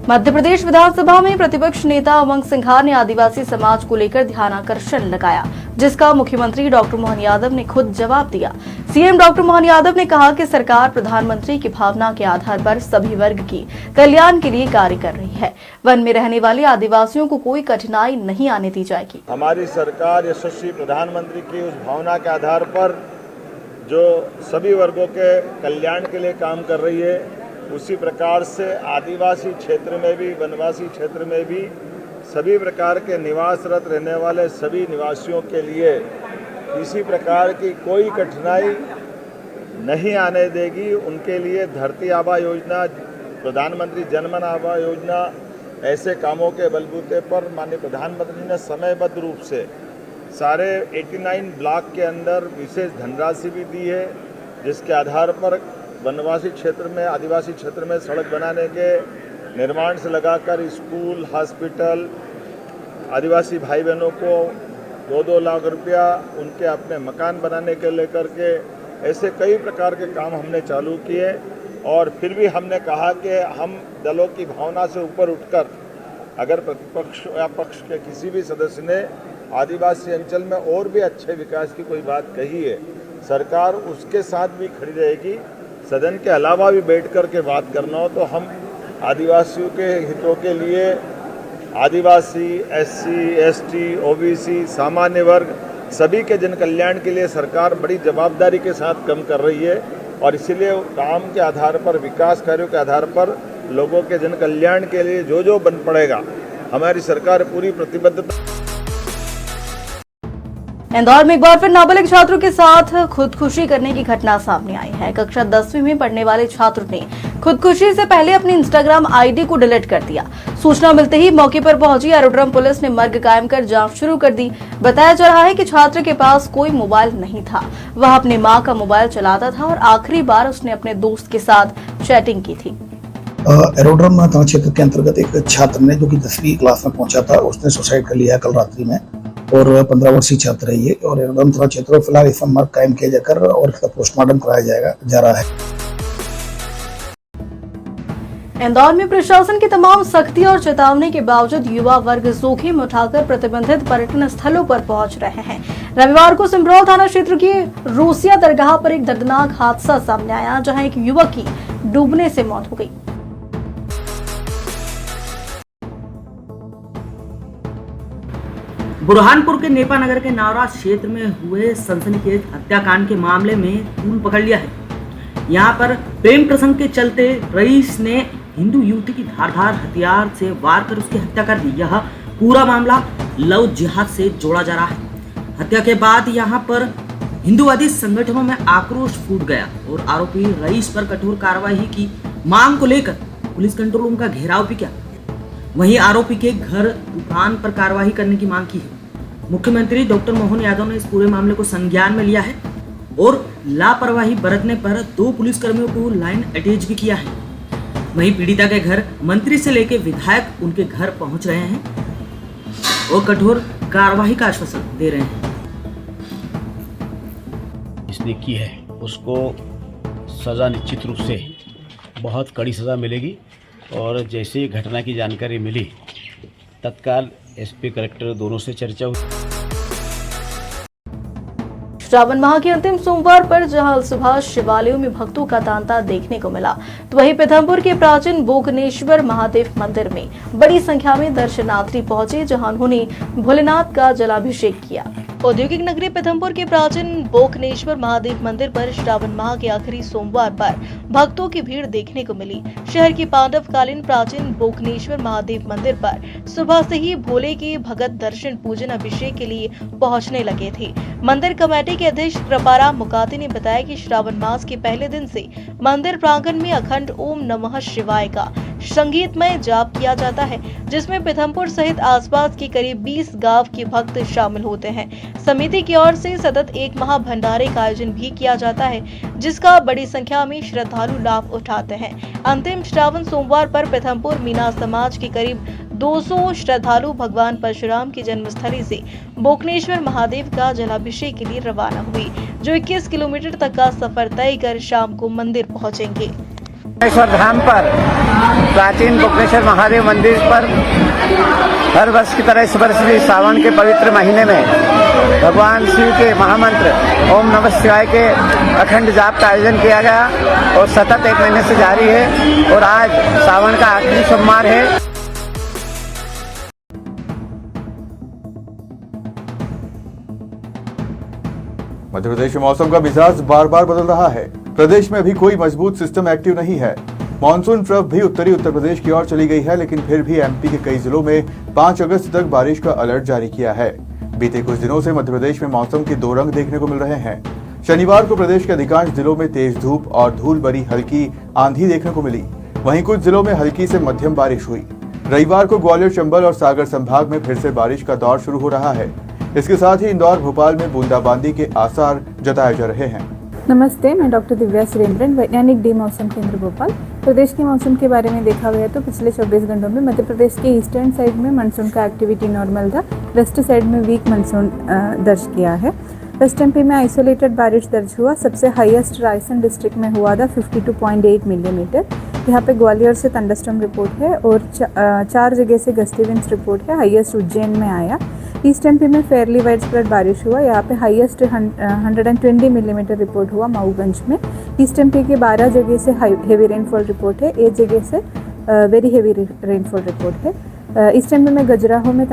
मध्य प्रदेश विधानसभा में प्रतिपक्ष नेता उमंग सिंघार ने आदिवासी समाज को लेकर ध्यानाकर्षण लगाया, जिसका मुख्यमंत्री डॉक्टर मोहन यादव ने खुद जवाब दिया। सीएम डॉक्टर मोहन यादव ने कहा कि सरकार प्रधानमंत्री की भावना के आधार पर सभी वर्ग की कल्याण के लिए कार्य कर रही है। वन में रहने वाले आदिवासियों को कोई कठिनाई नहीं आने दी जाएगी। हमारी सरकार यशस्वी प्रधानमंत्री की उस भावना के आधार पर जो सभी वर्गों के कल्याण के लिए काम कर रही है, उसी प्रकार से आदिवासी क्षेत्र में भी, वनवासी क्षेत्र में भी सभी प्रकार के निवासरत रहने वाले सभी निवासियों के लिए किसी प्रकार की कोई कठिनाई नहीं आने देगी। उनके लिए धरती आबा योजना, प्रधानमंत्री जनमन आबा योजना, ऐसे कामों के बलबूते पर माननीय प्रधानमंत्री ने समयबद्ध रूप से सारे 89 ब्लॉक के अंदर विशेष धनराशि भी दी है, जिसके आधार पर वनवासी क्षेत्र में, आदिवासी क्षेत्र में सड़क बनाने के निर्माण से लगाकर स्कूल, हॉस्पिटल, आदिवासी भाई बहनों को 2-2 लाख रुपया उनके अपने मकान बनाने के लेकर के ऐसे कई प्रकार के काम हमने चालू किए। और फिर भी हमने कहा कि हम दलों की भावना से ऊपर उठकर, अगर प्रतिपक्ष या पक्ष के किसी भी सदस्य ने आदिवासी अंचल में और भी अच्छे विकास की कोई बात कही है, सरकार उसके साथ भी खड़ी रहेगी। सदन के अलावा भी बैठ कर के बात करना हो तो हम आदिवासियों के हितों के लिए, आदिवासी, एससी, एसटी, ओबीसी, सामान्य वर्ग सभी के जन कल्याण के लिए सरकार बड़ी जवाबदारी के साथ काम कर रही है। और इसीलिए काम के आधार पर, विकास कार्यों के आधार पर लोगों के जन कल्याण के लिए जो जो बन पड़ेगा, हमारी सरकार पूरी प्रतिबद्धता। इंदौर में एक बार फिर नाबालिग छात्रों के साथ खुदकुशी करने की घटना सामने आई है। कक्षा 10वीं में पढ़ने वाले छात्र ने खुदकुशी से पहले अपनी इंस्टाग्राम आईडी को डिलीट कर दिया। सूचना मिलते ही मौके पर पहुंची एरोड्रम पुलिस ने मर्ग कायम कर जांच शुरू कर दी। बताया जा रहा है कि छात्र के पास कोई मोबाइल नहीं था, वह अपनी मां का मोबाइल चलाता था और आखिरी बार उसने अपने दोस्त के साथ चैटिंग की थी। एरोड्रम थाना क्षेत्र के अंतर्गत एक छात्र ने, जो कि 10वीं क्लास में पहुंचा था, उसने सुसाइड कर लिया कल रात्रि में और 15 वर्षीय छात्र है ये। और एरोड्रम थाना क्षेत्र में फिलहाल इस मर्ग कायम किया जाकर और इसका पोस्टमार्टम कराया जा रहा है। इंदौर में प्रशासन की तमाम सख्ती और चेतावनी के बावजूद युवा वर्ग जोखिम उठाकर प्रतिबंधित पर्यटन स्थलों पर पहुंच रहे हैं। रविवार को सिमरौल थाना क्षेत्र की रोसिया दरगाह पर एक दर्दनाक हादसा सामने आया, जहां एक युवक की डूबने से मौत हो गई। बुरहानपुर के नेपा नगर के नावरा क्षेत्र में हुए सनसनीखेज हत्याकांड के मामले में तूल पकड़ लिया है। यहाँ पर प्रेम प्रसंग के चलते रईस ने हिंदू युवती की धारदार हथियार से वार कर उसकी हत्या कर दी। यह पूरा मामला लव जिहाद से जोड़ा जा रहा है। हत्या के बाद यहाँ पर हिंदूवादी संगठनों में आक्रोश फूट गया और आरोपी रईस पर कठोर कार्रवाई की मांग को लेकर पुलिस कंट्रोल रूम का घेराव भी किया। वहीं आरोपी के घर, दुकान पर कार्रवाई करने की मांग की है। मुख्यमंत्री डॉक्टर मोहन यादव ने इस पूरे मामले को संज्ञान में लिया है और लापरवाही बरतने पर 2 पुलिसकर्मियों को लाइन अटैच भी किया है। वहीं पीड़िता के घर मंत्री से लेकर विधायक उनके घर पहुंच रहे हैं और कठोर कार्रवाई का आश्वासन दे रहे हैं। इसने की है उसको सजा निश्चित रूप से बहुत कड़ी सजा मिलेगी। और जैसे ही घटना की जानकारी मिली, तत्काल एसपी कलेक्टर दोनों से चर्चा हुई। श्रावण माह के अंतिम सोमवार पर जहां सुबह शिवालयों में भक्तों का तांता देखने को मिला, तो वहीं पीथमपुर के प्राचीन बोगनेश्वर महादेव मंदिर में बड़ी संख्या में दर्शनार्थी पहुंचे, जहां उन्होंने भोलेनाथ का जलाभिषेक किया। औद्योगिक नगरी पीथमपुर के प्राचीन बोगनेश्वर महादेव मंदिर पर श्रावण माह के आखिरी सोमवार पर भक्तों की भीड़ देखने को मिली। शहर की पांडवकालीन प्राचीन बोगनेश्वर महादेव मंदिर पर सुबह से ही भोले के भगत दर्शन, पूजन, अभिषेक के लिए पहुंचने लगे थे। मंदिर कमेटी के अध्यक्ष कृपाराम मुकाती ने बताया कि श्रावण मास के पहले दिन से मंदिर प्रांगण में अखंड ओम नमः शिवाय का संगीतमय जाप किया जाता है, जिसमें पीथमपुर सहित आसपास के करीब 20 गांव के भक्त शामिल होते हैं। समिति की ओर से सतत एक महाभंडारे का आयोजन भी किया जाता है, जिसका बड़ी संख्या में श्रद्धालु लाभ उठाते हैं। अंतिम श्रावण सोमवार पर पीथमपुर मीना समाज के करीब 200 श्रद्धालु भगवान परशुराम की जन्मस्थली से बोगनेश्वर महादेव का जलाभिषेक के लिए रवाना हुए, जो 21 किलोमीटर तक का सफर तय कर शाम को मंदिर पहुंचेंगे। बुकनेश्वर धाम पर प्राचीन बुकनेश्वर महादेव मंदिर पर हर वर्ष की तरह इस वर्ष भी सावन के पवित्र महीने में भगवान शिव के महामंत्र ओम नमः शिवाय के अखंड जाप का आयोजन किया गया और सतत 1 महीने से जारी है और आज सावन का आखिरी सोमवार है। मध्य प्रदेश में मौसम का मिजाज बार बार बदल रहा है। प्रदेश में अभी कोई मजबूत सिस्टम एक्टिव नहीं है। मानसून ट्रफ भी उत्तरी उत्तर प्रदेश की ओर चली गई है, लेकिन फिर भी एमपी के कई जिलों में 5 अगस्त तक बारिश का अलर्ट जारी किया है। बीते कुछ दिनों से मध्य प्रदेश में मौसम के 2 रंग देखने को मिल रहे हैं। शनिवार को प्रदेश के अधिकांश जिलों में तेज धूप और धूल भरी हल्की आंधी देखने को मिली। वहीं कुछ जिलों में हल्की से मध्यम बारिश हुई। रविवार को ग्वालियर, चंबल और सागर संभाग में फिर से बारिश का दौर शुरू हो रहा है। इसके साथ ही इंदौर, भोपाल में बूंदाबांदी के आसार जताए जा रहे हैं। नमस्ते, मैं डॉक्टर दिव्या सुरेंद्रन, वैज्ञानिक डी मौसम केंद्र भोपाल। प्रदेश के मौसम के बारे में देखा गया तो पिछले 24 घंटों में मध्य प्रदेश के ईस्टर्न साइड में मानसून का एक्टिविटी नॉर्मल था। वेस्ट साइड में वीक मानसून दर्ज किया है। वेस्ट एमपी में आइसोलेटेड बारिश दर्ज हुआ। सबसे हाईएस्ट रायसेन डिस्ट्रिक्ट में हुआ था 52.8 मिलीमीटर। यहाँ पे ग्वालियर से थंडरस्टॉर्म रिपोर्ट है और 4 जगह से गस्टी विंड्स रिपोर्ट है। हाईएस्ट उज्जैन में आया। ईस्ट एमपी में फेयरली वाइड स्प्रेड बारिश हुआ। यहाँ पे हाईएस्ट 120 मिलीमीटर रिपोर्ट हुआ मऊगंज में। ईस्ट एमपी के 12 जगह से हेवी रेनफॉल रिपोर्ट है। 1 जगह से वेरी हेवी रेनफॉल रिपोर्ट है। ईस्ट एमपी में गजराहो में